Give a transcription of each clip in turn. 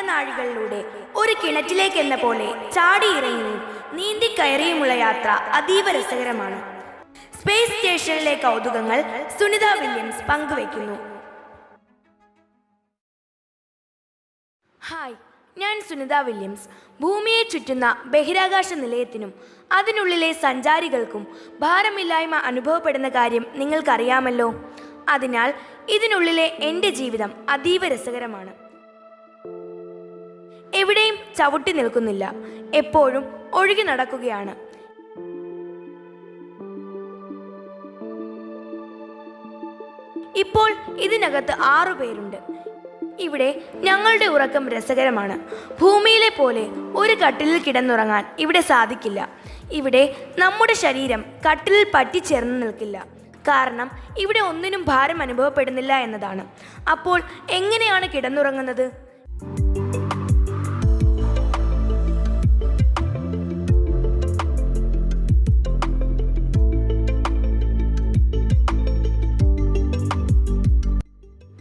നാഴികളിലൂടെ ഒരു കിണറ്റിലേക്കെന്ന പോലെ ചാടിയിറങ്ങിയും നീന്തിക്കയറിയുമുള്ള യാത്ര അതീവ രസകരമാണ്. സ്പേസ് സ്റ്റേഷനിലെ കൗതുകങ്ങൾ സുനിത വില്യംസ് പങ്കുവയ്ക്കുന്നു. ഹായ്, ഞാൻ സുനിത വില്യംസ്. ഭൂമിയെ ചുറ്റുന്ന ബഹിരാകാശ നിലയത്തിനും അതിനുള്ളിലെ സഞ്ചാരികൾക്കും ഭാരമില്ലായ്മ അനുഭവപ്പെടുന്ന കാര്യം നിങ്ങൾക്കറിയാമല്ലോ. അതിനാൽ ഇതിനുള്ളിലെ എൻ്റെ ജീവിതം അതീവ രസകരമാണ്. എവിടെയും ചവിട്ടി നിൽക്കുന്നില്ല, എപ്പോഴും ഒഴുകി നടക്കുകയാണ്. ഇപ്പോൾ ഇതിനകത്ത് 6 പേരുണ്ട്. ഇവിടെ ഞങ്ങളുടെ ഉറക്കം രസകരമാണ്. ഭൂമിയിലെ പോലെ ഒരു കട്ടിലിൽ കിടന്നുറങ്ങാൻ ഇവിടെ സാധിക്കില്ല. ഇവിടെ നമ്മുടെ ശരീരം കട്ടിലിൽ പറ്റിച്ചേർന്ന് നിൽക്കില്ല. കാരണം ഇവിടെ ഒന്നിനും ഭാരം അനുഭവപ്പെടുന്നില്ല എന്നതാണ്. അപ്പോൾ എങ്ങനെയാണ് കിടന്നുറങ്ങുന്നത്?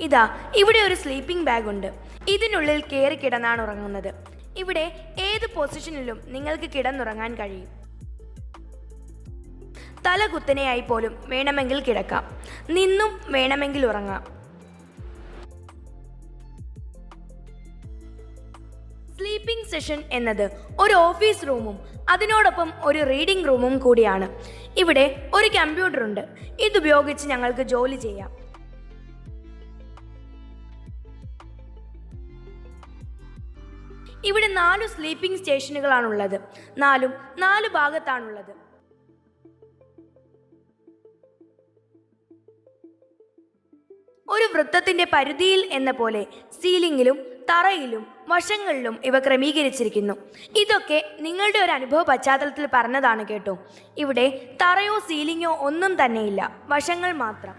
ഇതാ, ഇവിടെ ഒരു സ്ലീപ്പിംഗ് ബാഗ് ഉണ്ട്. ഇതിനുള്ളിൽ കയറി കിടന്നാണ് ഉറങ്ങുന്നത്. ഇവിടെ ഏത് പൊസിഷനിലും നിങ്ങൾക്ക് കിടന്നുറങ്ങാൻ കഴിയും. തല കുത്തനെയായി പോലും വേണമെങ്കിൽ കിടക്കാം, നിന്നും വേണമെങ്കിൽ ഉറങ്ങാം. സ്ലീപ്പിംഗ് സെഷൻ എന്നത് ഒരു ഓഫീസ് റൂമും അതിനോടൊപ്പം ഒരു റീഡിംഗ് റൂമും കൂടിയാണ്. ഇവിടെ ഒരു കമ്പ്യൂട്ടർ ഉണ്ട്. ഇതുപയോഗിച്ച് ഞങ്ങൾക്ക് ജോലി ചെയ്യാം. ഇവിടെ 4 സ്ലീപ്പിംഗ് സ്റ്റേഷനുകളാണുള്ളത്. 4 ഭാഗത്താണുള്ളത്. ഒരു വൃത്തത്തിന്റെ പരിധിയിൽ എന്ന പോലെ സീലിംഗിലും തറയിലും വശങ്ങളിലും ഇവ ക്രമീകരിച്ചിരിക്കുന്നു. ഇതൊക്കെ നിങ്ങളുടെ ഒരു അനുഭവ പശ്ചാത്തലത്തിൽ പറഞ്ഞതാണ് കേട്ടോ. ഇവിടെ തറയോ സീലിംഗോ ഒന്നും തന്നെയില്ല, വശങ്ങൾ മാത്രം.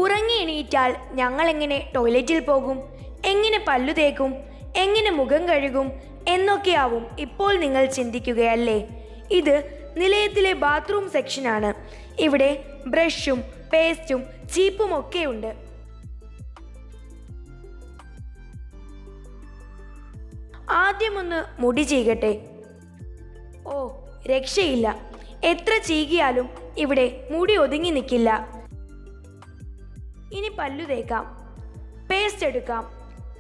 ഉറങ്ങി എണീറ്റാൽ ഞങ്ങൾ എങ്ങനെ ടോയ്ലറ്റിൽ പോകും, എങ്ങനെ പല്ലു തേക്കും, എങ്ങനെ മുഖം കഴുകും എന്നൊക്കെയാവും ഇപ്പോൾ നിങ്ങൾ ചിന്തിക്കുകയല്ലേ. ഇത് നിലയത്തിലെ ബാത്റൂം സെക്ഷനാണ്. ഇവിടെ ബ്രഷും പേസ്റ്റും ചീപ്പും ഒക്കെയുണ്ട്. ആദ്യമൊന്ന് മുടി ചീകട്ടെ. ഓ, രക്ഷയില്ല. എത്ര ചീകിയാലും ഇവിടെ മുടി ഒതുങ്ങി നിൽക്കില്ല. ഇനി പല്ലു തേക്കാം. പേസ്റ്റ് എടുക്കാം.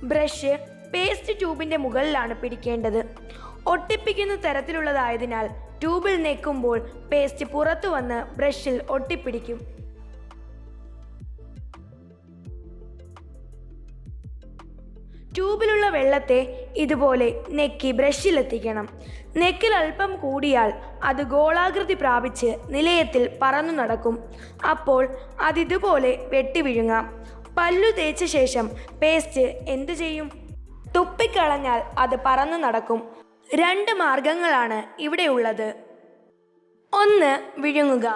ബ്രഷ് പേസ്റ്റ് ട്യൂബിൻ്റെ മുകളിലാണ് പിടിക്കേണ്ടത്. ഒട്ടിപ്പിക്കുന്ന തരത്തിലുള്ളതായതിനാൽ ട്യൂബിൽ ഞെക്കുമ്പോൾ പേസ്റ്റ് പുറത്തു വന്ന് ബ്രഷിൽ ഒട്ടിപ്പിടിക്കും. ട്യൂബിലുള്ള വെള്ളത്തെ ഇതുപോലെ നെക്കി ബ്രഷിലെത്തിക്കണം. നെക്കിൽ അല്പം കൂടിയാൽ അത് ഗോളാകൃതി പ്രാപിച്ച് നിലയത്തിൽ പറന്നു നടക്കും. അപ്പോൾ അതിതുപോലെ വെട്ടി വിഴുങ്ങാം. പല്ലു തേച്ച ശേഷം പേസ്റ്റ് എന്തു ചെയ്യും? തുപ്പിക്കളഞ്ഞാൽ അത് പറന്നു നടക്കും. 2 മാർഗങ്ങളാണ് ഇവിടെയുള്ളത്. ഒന്ന്, വിഴുങ്ങുക.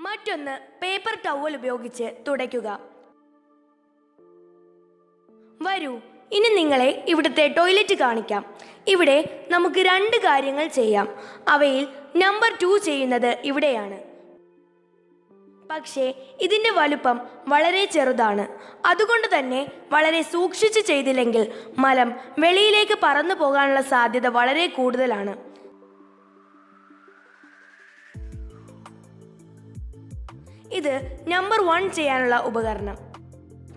മറ്റൊന്ന്, പേപ്പർ ടവൽ ഉപയോഗിച്ച് തുടയ്ക്കുക. വരൂ, ഇനി നിങ്ങളെ ഇവിടുത്തെ ടോയ്ലറ്റ് കാണിക്കാം. ഇവിടെ നമുക്ക് 2 കാര്യങ്ങൾ ചെയ്യാം. അവയിൽ നമ്പർ 2 ചെയ്യുന്നത് ഇവിടെയാണ്. പക്ഷേ ഇതിൻ്റെ വലുപ്പം വളരെ ചെറുതാണ്. അതുകൊണ്ട് തന്നെ വളരെ സൂക്ഷിച്ച് ചെയ്തില്ലെങ്കിൽ മലം വെളിയിലേക്ക് പറന്നു പോകാനുള്ള സാധ്യത വളരെ കൂടുതലാണ്. ഇത് നമ്പർ 1 ചെയ്യാനുള്ള ഉപകരണം.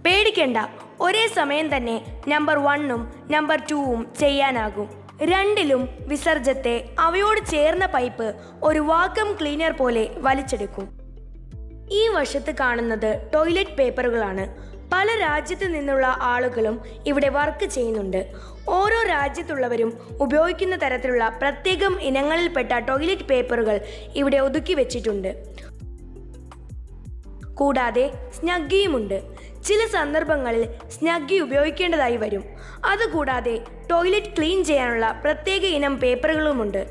പേടിക്കേണ്ട, ഒരേ സമയം തന്നെ നമ്പർ 1ഉം നമ്പർ 2ഉം ചെയ്യാനാകും. 2ലും വിസർജ്യത്തെ അവയോട് ചേർന്ന പൈപ്പ് ഒരു വാക്വം ക്ലീനർ പോലെ വലിച്ചെടുക്കും. ഈ വശത്ത് കാണുന്നത് ടോയ്ലറ്റ് പേപ്പറുകളാണ്. പല രാജ്യത്തു നിന്നുള്ള ആളുകളും ഇവിടെ വർക്ക് ചെയ്യുന്നുണ്ട്. ഓരോ രാജ്യത്തുള്ളവരും ഉപയോഗിക്കുന്ന തരത്തിലുള്ള പ്രത്യേകം ഇനങ്ങളിൽപ്പെട്ട ടോയ്ലറ്റ് പേപ്പറുകൾ ഇവിടെ ഒതുക്കി വെച്ചിട്ടുണ്ട്. കൂടാതെ സ്നഗ്ഗിയുമുണ്ട്. ചില സന്ദർഭങ്ങളിൽ സ്നഗ്ഗി ഉപയോഗിക്കേണ്ടതായി വരും. അതുകൂടാതെ ടോയ്ലറ്റ് ക്ലീൻ ചെയ്യാനുള്ള പ്രത്യേക ഇനം പേപ്പറുകളുമുണ്ട്.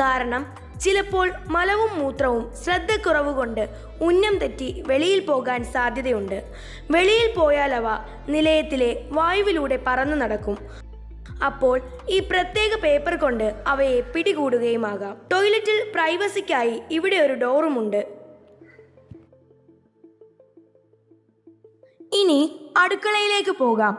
കാരണം ചിലപ്പോൾ മലവും മൂത്രവും ശ്രദ്ധക്കുറവ് കൊണ്ട് ഉന്നം തെറ്റി വെളിയിൽ പോകാൻ സാധ്യതയുണ്ട്. വെളിയിൽ പോയാൽ അവ നിലയത്തിലെ വായുവിലൂടെ പറന്നു നടക്കും. അപ്പോൾ ഈ പ്രത്യേക പേപ്പർ കൊണ്ട് അവയെ പിടികൂടുകയുമാകാം. ടോയ്ലറ്റിൽ പ്രൈവസിക്കായി ഇവിടെ ഒരു ഡോറുമുണ്ട്. ഇനി അടുക്കളയിലേക്ക് പോകാം.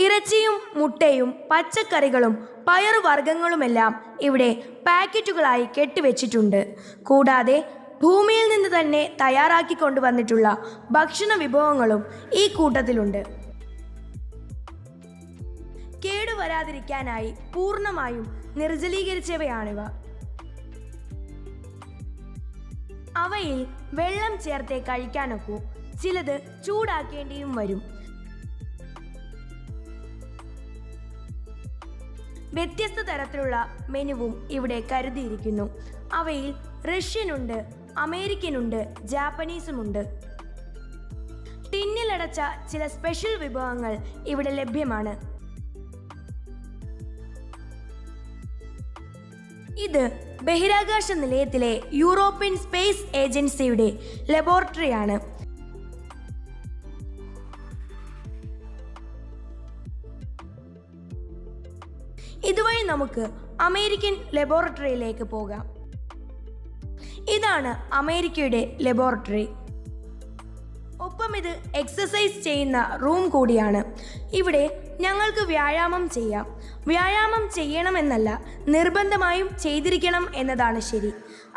ഇറച്ചിയും മുട്ടയും പച്ചക്കറികളും പയറുവർഗ്ഗങ്ങളുമെല്ലാം ഇവിടെ പാക്കറ്റുകളായി കെട്ടിവെച്ചിട്ടുണ്ട്. കൂടാതെ ഭൂമിയിൽ നിന്ന് തന്നെ തയ്യാറാക്കി കൊണ്ടുവന്നിട്ടുള്ള ഭക്ഷണ വിഭവങ്ങളും ഈ കൂട്ടത്തിലുണ്ട്. കേടുവരാതിരിക്കാനായി പൂർണ്ണമായും നിർജ്ജലീകരിച്ചവയാണിവ. അവയിൽ വെള്ളം ചേർത്തേ കഴിക്കാനൊക്കൂ. ചിലത് ചൂടാക്കേണ്ടിയും വരും. വ്യത്യസ്ത തരത്തിലുള്ള മെനുവും ഇവിടെ കരുതിയിരിക്കുന്നു. അവയിൽ റഷ്യനുണ്ട്, അമേരിക്കനുണ്ട്, ജാപ്പനീസുമുണ്ട്. ടിന്നിലടച്ച ചില സ്പെഷ്യൽ വിഭവങ്ങൾ ഇവിടെ ലഭ്യമാണ്. ഇത് ബഹിരാകാശ നിലയത്തിലെ യൂറോപ്യൻ സ്പേസ് ഏജൻസിയുടെ ലബോറട്ടറിയാണ്. ഇതുവഴി നമുക്ക് അമേരിക്കൻ ലബോറട്ടറിയിലേക്ക് പോകാം. ഇതാണ് അമേരിക്കയുടെ ലബോറട്ടറി. ഒപ്പം ഇത് എക്സസൈസ് ചെയ്യുന്ന റൂം കൂടിയാണ്. ഇവിടെ ഞങ്ങൾക്ക് വ്യായാമം ചെയ്യാം. വ്യായാമം ചെയ്യണമെന്നല്ല, നിർബന്ധമായും ചെയ്തിരിക്കണം എന്നതാണ് ശരി.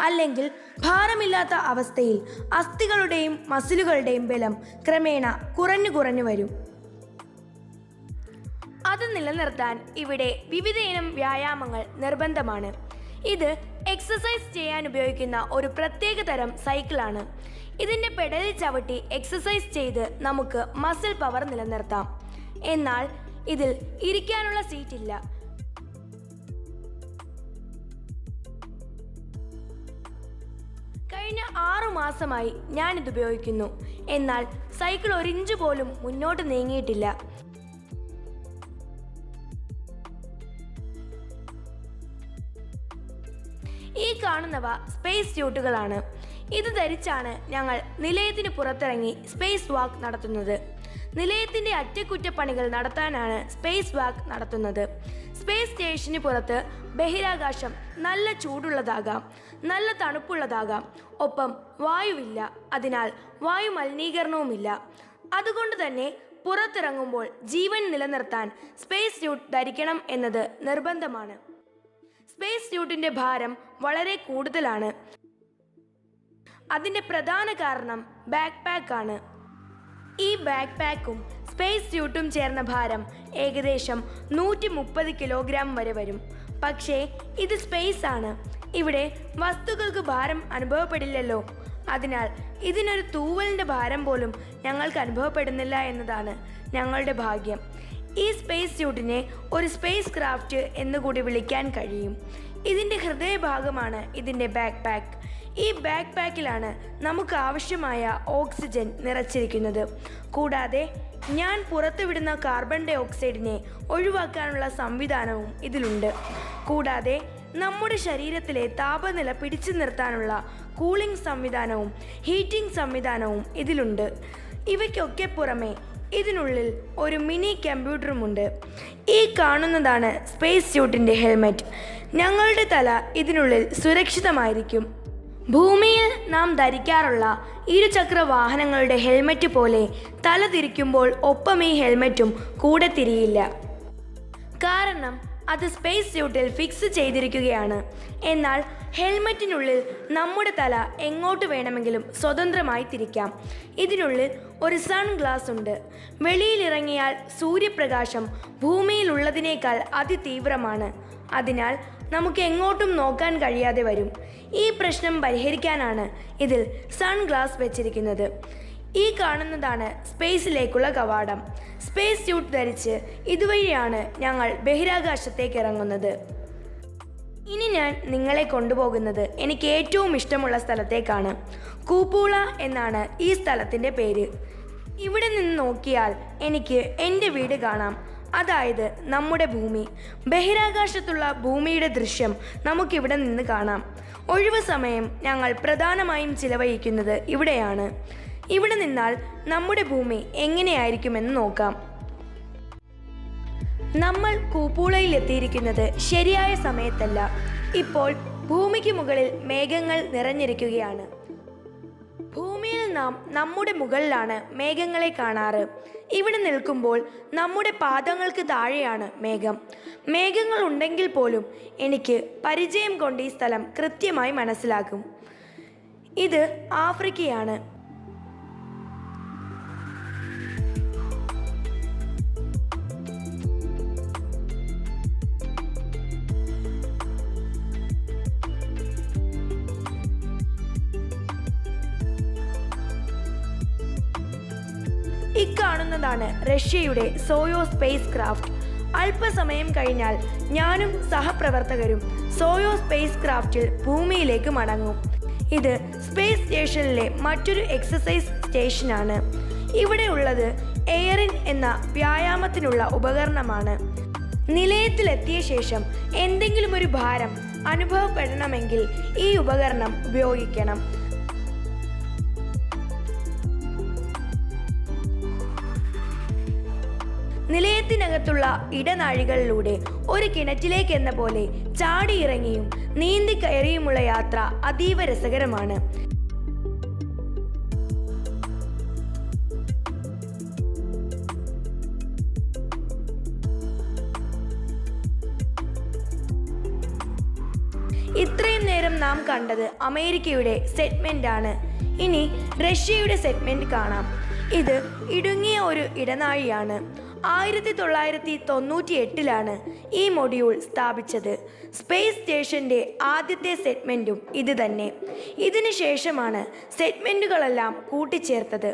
അല്ലെങ്കിൽ ഭാരമില്ലാത്ത അവസ്ഥയിൽ അസ്ഥികളുടെയും മസിലുകളുടെയും ബലം ക്രമേണ കുറഞ്ഞു വരും. അത് നിലനിർത്താൻ ഇവിടെ വിവിധയിനം വ്യായാമങ്ങൾ നിർബന്ധമാണ്. ഇത് എക്സസൈസ് ചെയ്യാൻ ഉപയോഗിക്കുന്ന ഒരു പ്രത്യേക തരം സൈക്കിളാണ്. ഇതിൻ്റെ പെഡലിൽ ചവിട്ടി എക്സസൈസ് ചെയ്ത് നമുക്ക് മസിൽ പവർ നിലനിർത്താം. എന്നാൽ ഇതിൽ ഇരിക്കാനുള്ള സീറ്റില്ല. കഴിഞ്ഞ 6 മാസമായി ഞാനിത് ഉപയോഗിക്കുന്നു. എന്നാൽ സൈക്കിൾ 1 ഇഞ്ച് പോലും മുന്നോട്ട് നീങ്ങിയിട്ടില്ല. ഈ കാണുന്നവ സ്പേസ് സ്യൂട്ടുകളാണ്. ഇത് ധരിച്ചാണ് ഞങ്ങൾ നിലയത്തിന് പുറത്തിറങ്ങി സ്പേസ് വാക്ക് നടത്തുന്നത്. നിലയത്തിൻ്റെ അറ്റകുറ്റപ്പണികൾ നടത്താനാണ് സ്പേസ് വാക്ക് നടത്തുന്നത്. സ്പേസ് സ്റ്റേഷന് പുറത്ത് ബഹിരാകാശം നല്ല ചൂടുള്ളതാകാം, നല്ല തണുപ്പുള്ളതാകാം. ഒപ്പം വായുവില്ല. അതിനാൽ വായു മലിനീകരണവുമില്ല. അതുകൊണ്ട് തന്നെ പുറത്തിറങ്ങുമ്പോൾ ജീവൻ നിലനിർത്താൻ സ്പേസ് സ്യൂട്ട് ധരിക്കണം എന്നത് നിർബന്ധമാണ്. സ്പേസ് സ്യൂട്ടിൻ്റെ ഭാരം വളരെ കൂടുതലാണ്. അതിൻ്റെ പ്രധാന കാരണം ബാക്ക് പാക്കാണ്. ഈ ബാക്ക് പാക്കും സ്പേസ് സ്യൂട്ടും ചേർന്ന ഭാരം ഏകദേശം 130 കിലോഗ്രാം വരെ വരും. പക്ഷേ ഇത് സ്പേസ് ആണ്. ഇവിടെ വസ്തുക്കൾക്ക് ഭാരം അനുഭവപ്പെടില്ലല്ലോ. അതിനാൽ ഇതിനൊരു തൂവലിൻ്റെ ഭാരം പോലും ഞങ്ങൾക്ക് അനുഭവപ്പെടുന്നില്ല എന്നതാണ് ഞങ്ങളുടെ ഭാഗ്യം. ഈ സ്പേസ് സ്യൂട്ടിനെ ഒരു സ്പേസ് ക്രാഫ്റ്റ് എന്നുകൂടി വിളിക്കാൻ കഴിയും. ഇതിൻ്റെ ഹൃദയഭാഗമാണ് ഇതിൻ്റെ ബാക്ക് പാക്ക്. ഈ ബാക്ക് പാക്കിലാണ് നമുക്ക് ആവശ്യമായ ഓക്സിജൻ നിറച്ചിരിക്കുന്നത്. കൂടാതെ ഞാൻ പുറത്തുവിടുന്ന കാർബൺ ഡൈ ഓക്സൈഡിനെ ഒഴിവാക്കാനുള്ള സംവിധാനവും ഇതിലുണ്ട്. കൂടാതെ നമ്മുടെ ശരീരത്തിലെ താപനില പിടിച്ചു നിർത്താനുള്ള കൂളിംഗ് സംവിധാനവും ഹീറ്റിംഗ് സംവിധാനവും ഇതിലുണ്ട്. ഇവയ്ക്കൊക്കെ പുറമെ ഇതിനുള്ളിൽ ഒരു മിനി കമ്പ്യൂട്ടറുമുണ്ട്. ഈ കാണുന്നതാണ് സ്പേസ് സ്യൂട്ടിൻ്റെ ഹെൽമെറ്റ്. ഞങ്ങളുടെ തല ഇതിനുള്ളിൽ സുരക്ഷിതമായിരിക്കും. ഭൂമിയിൽ നാം ധരിക്കാറുള്ള ഇരുചക്ര വാഹനങ്ങളുടെ ഹെൽമെറ്റ് പോലെ തല തിരിക്കുമ്പോൾ ഒപ്പം ഈ ഹെൽമെറ്റും കൂടെ തിരിയില്ല. കാരണം അത് സ്പേസ് സ്യൂട്ടിൽ ഫിക്സ് ചെയ്തിരിക്കുകയാണ്. എന്നാൽ ഹെൽമെറ്റിനുള്ളിൽ നമ്മുടെ തല എങ്ങോട്ട് വേണമെങ്കിലും സ്വതന്ത്രമായി തിരിക്കാം. ഇതിനുള്ളിൽ ഒരു സൺ ഗ്ലാസ് ഉണ്ട്. വെളിയിലിറങ്ങിയാൽ സൂര്യപ്രകാശം ഭൂമിയിലുള്ളതിനേക്കാൾ അതിതീവ്രമാണ്. അതിനാൽ നമുക്ക് എങ്ങോട്ടും നോക്കാൻ കഴിയാതെ വരും. ഈ പ്രശ്നം പരിഹരിക്കാനാണ് ഇതിൽ സൺ ഗ്ലാസ് വെച്ചിരിക്കുന്നത്. ഈ കാണുന്നതാണ് സ്പേസിലേക്കുള്ള കവാടം. സ്പേസ് സ്യൂട്ട് ധരിച്ച് ഇതുവഴിയാണ് ഞങ്ങൾ ബഹിരാകാശത്തേക്ക് ഇറങ്ങുന്നത്. ഇനി ഞാൻ നിങ്ങളെ കൊണ്ടുപോകുന്നത് എനിക്ക് ഏറ്റവും ഇഷ്ടമുള്ള സ്ഥലത്തേക്കാണ്. കൂപ്പൂള എന്നാണ് ഈ സ്ഥലത്തിൻ്റെ പേര്. ഇവിടെ നിന്ന് നോക്കിയാൽ എനിക്ക് എൻ്റെ വീട് കാണാം. അതായത് നമ്മുടെ ഭൂമി. ബഹിരാകാശത്തുള്ള ഭൂമിയുടെ ദൃശ്യം നമുക്കിവിടെ നിന്ന് കാണാം. ഒഴിവ് സമയം ഞങ്ങൾ പ്രധാനമായും ചിലവഴിക്കുന്നത് ഇവിടെയാണ്. ഇവിടെ നിന്നാൽ നമ്മുടെ ഭൂമി എങ്ങനെയായിരിക്കുമെന്ന് നോക്കാം. നമ്മൾ കൂപ്പൂളയിൽ എത്തിയിരിക്കുന്നത് ശരിയായ സമയത്തല്ല. ഇപ്പോൾ ഭൂമിക്ക് മുകളിൽ മേഘങ്ങൾ നിറഞ്ഞിരിക്കുകയാണ്. ഭൂമിയിൽ നാം നമ്മുടെ മുകളിലാണ് മേഘങ്ങളെ കാണാറ്. ഇവിടെ നിൽക്കുമ്പോൾ നമ്മുടെ പാദങ്ങൾക്ക് താഴെയാണ് മേഘം. മേഘങ്ങൾ ഉണ്ടെങ്കിൽ പോലും എനിക്ക് പരിചയം കൊണ്ട് ഈ സ്ഥലം കൃത്യമായി മനസ്സിലാക്കും. ഇത് ആഫ്രിക്കയാണ്. ഇക്കാണുന്നതാണ് റഷ്യയുടെ സോയൂസ് സ്പേസ് ക്രാഫ്റ്റ്. അല്പസമയം കഴിഞ്ഞാൽ ഞാനും സഹപ്രവർത്തകരും സോയൂസ് സ്പേസ് ക്രാഫ്റ്റിൽ ഭൂമിയിലേക്ക് മടങ്ങും. ഇത് സ്പേസ് സ്റ്റേഷനിലെ മറ്റൊരു എക്സസൈസ് സ്റ്റേഷനാണ്. ഇവിടെ ഉള്ളത് എയറിൻ എന്ന വ്യായാമത്തിനുള്ള ഉപകരണമാണ്. നിലയത്തിലെത്തിയ ശേഷം എന്തെങ്കിലും ഒരു ഭാരം അനുഭവപ്പെടണമെങ്കിൽ ഈ ഉപകരണം ഉപയോഗിക്കണം. നിലയത്തിനകത്തുള്ള ഇടനാഴികളിലൂടെ ഒരു കിണറ്റിലേക്ക് എന്ന പോലെ ചാടിയിറങ്ങിയും നീന്തി കയറിയുമുള്ള യാത്ര അതീവ രസകരമാണ്. ഇത്രയും നേരം നാം കണ്ടത് അമേരിക്കയുടെ സെഗ്മെന്റ് ആണ്. ഇനി റഷ്യയുടെ സെഗ്മെന്റ് കാണാം. ഇത് ഇടുങ്ങിയ ഒരു ഇടനാഴിയാണ്. 1998 ഈ മൊഡ്യൂൾ സ്ഥാപിച്ചത്. സ്പേസ് സ്റ്റേഷന്റെ ആദ്യത്തെ സെഗ്മെന്റും ഇത് തന്നെ. ഇതിനു ശേഷമാണ് സെഗ്മെന്റുകളെല്ലാം കൂട്ടിച്ചേർത്തത്.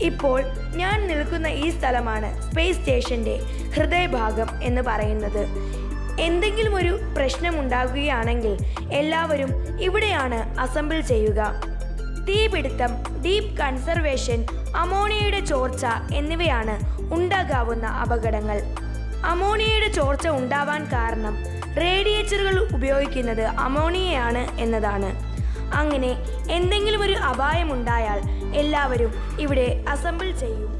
ഇപ്പോൾ ഞാൻ നിൽക്കുന്ന ഈ സ്ഥലമാണ് സ്പേസ് സ്റ്റേഷന്റെ ഹൃദയഭാഗം എന്ന് പറയുന്നത്. എന്തെങ്കിലും ഒരു പ്രശ്നമുണ്ടാകുകയാണെങ്കിൽ എല്ലാവരും ഇവിടെയാണ് അസംബിൾ ചെയ്യുക. തീപിടുത്തം, ഡീപ്പ് കൺസർവേഷൻ, അമോണിയയുടെ ചോർച്ച എന്നിവയാണ് ഉണ്ടാകാവുന്ന അപകടങ്ങൾ. അമോണിയയുടെ ചോർച്ച ഉണ്ടാവാൻ കാരണം റേഡിയേറ്ററുകൾ ഉപയോഗിക്കുന്നത് അമോണിയയാണ് എന്നതാണ്. അങ്ങനെ എന്തെങ്കിലും ഒരു അപായമുണ്ടായാൽ എല്ലാവരും ഇവിടെ അസംബിൾ ചെയ്യും.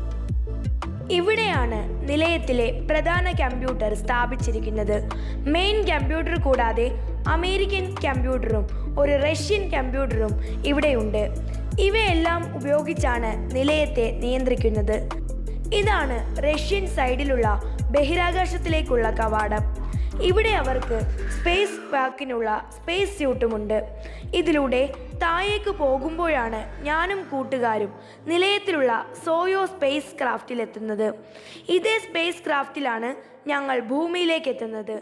ഇവിടെയാണ് നിലയത്തിലെ പ്രധാന കമ്പ്യൂട്ടർ സ്ഥാപിച്ചിരിക്കുന്നത്. മെയിൻ കമ്പ്യൂട്ടർ കൂടാതെ അമേരിക്കൻ കമ്പ്യൂട്ടറും ഒരു റഷ്യൻ കമ്പ്യൂട്ടറും ഇവിടെയുണ്ട്. ഇവയെല്ലാം ഉപയോഗിച്ചാണ് നിലയത്തെ നിയന്ത്രിക്കുന്നത്. ഇതാണ് റഷ്യൻ സൈഡിലുള്ള ബഹിരാകാശത്തിലേക്കുള്ള കവാടം. ഇവിടെ അവർക്ക് സ്പേസ് വാക്കിനുള്ള സ്പേസ് സ്യൂട്ടുമുണ്ട്. ഇതിലൂടെ താഴേക്ക് പോകുമ്പോഴാണ് ഞാനും കൂട്ടുകാരും നിലയത്തിലുള്ള സോയൂസ് സ്പേസ് ക്രാഫ്റ്റിലെത്തുന്നത്. ഇതേ സ്പേസ് ക്രാഫ്റ്റിലാണ് ഞങ്ങൾ ഭൂമിയിലേക്ക് എത്തുന്നത്.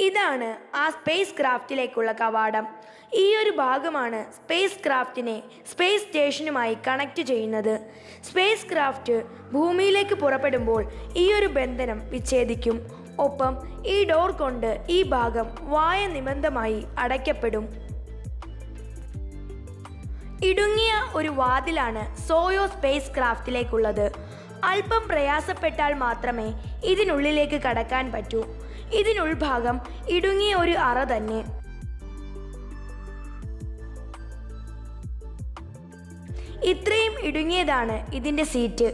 ഇതാണ് ആ സ്പേസ് ക്രാഫ്റ്റിലേക്കുള്ള കവാടം. ഈ ഒരു ഭാഗമാണ് സ്പേസ് ക്രാഫ്റ്റിനെ സ്പേസ് സ്റ്റേഷനുമായി കണക്ട് ചെയ്യുന്നത്. സ്പേസ് ക്രാഫ്റ്റ് ഭൂമിയിലേക്ക് പുറപ്പെടുമ്പോൾ ഈ ഒരു ബന്ധനം വിച്ഛേദിക്കും. ഒപ്പം ഈ ഡോർ കൊണ്ട് ഈ ഭാഗം വായനിബന്ധമായി അടയ്ക്കപ്പെടും. ഇടുങ്ങിയ ഒരു വാതിലാണ് സോയൂസ് സ്പേസ് ക്രാഫ്റ്റിലേക്കുള്ളത്. അല്പം പ്രയാസപ്പെട്ടാൽ മാത്രമേ ഇതിനുള്ളിലേക്ക് കടക്കാൻ പറ്റൂ. ഇതിനുൾഭാഗം ഇടുങ്ങിയ ഒരു അറ തന്നെ. ഇത്രയും ഇടുങ്ങിയതാണ് ഇതിൻ്റെ സീറ്റ്.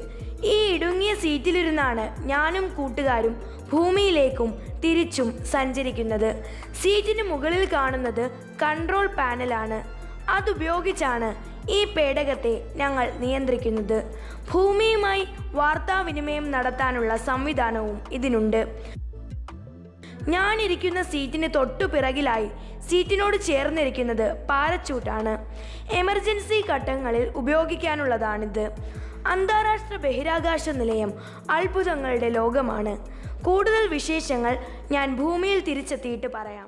ഈ ഇടുങ്ങിയ സീറ്റിലിരുന്നാണ് ഞാനും കൂട്ടുകാരും ഭൂമിയിലേക്കും തിരിച്ചും സഞ്ചരിക്കുന്നത്. സീറ്റിന് മുകളിൽ കാണുന്നത് കൺട്രോൾ പാനലാണ്. അതുപയോഗിച്ചാണ് ഈ പേടകത്തെ ഞങ്ങൾ നിയന്ത്രിക്കുന്നത്. ഭൂമിയുമായി വാർത്താവിനിമയം നടത്താനുള്ള സംവിധാനവും ഇതിനുണ്ട്. ഞാനിരിക്കുന്ന സീറ്റിന് തൊട്ടു പിറകിലായി സീറ്റിനോട് ചേർന്നിരിക്കുന്നത് പാരച്യൂട്ടാണ്. എമർജൻസി ഘട്ടങ്ങളിൽ ഉപയോഗിക്കാനുള്ളതാണിത്. അന്താരാഷ്ട്ര ബഹിരാകാശ നിലയം അത്ഭുതങ്ങളുടെ ലോകമാണ്. കൂടുതൽ വിശേഷങ്ങൾ ഞാൻ ഭൂമിയിൽ തിരിച്ചെത്തിയിട്ട് പറയാം.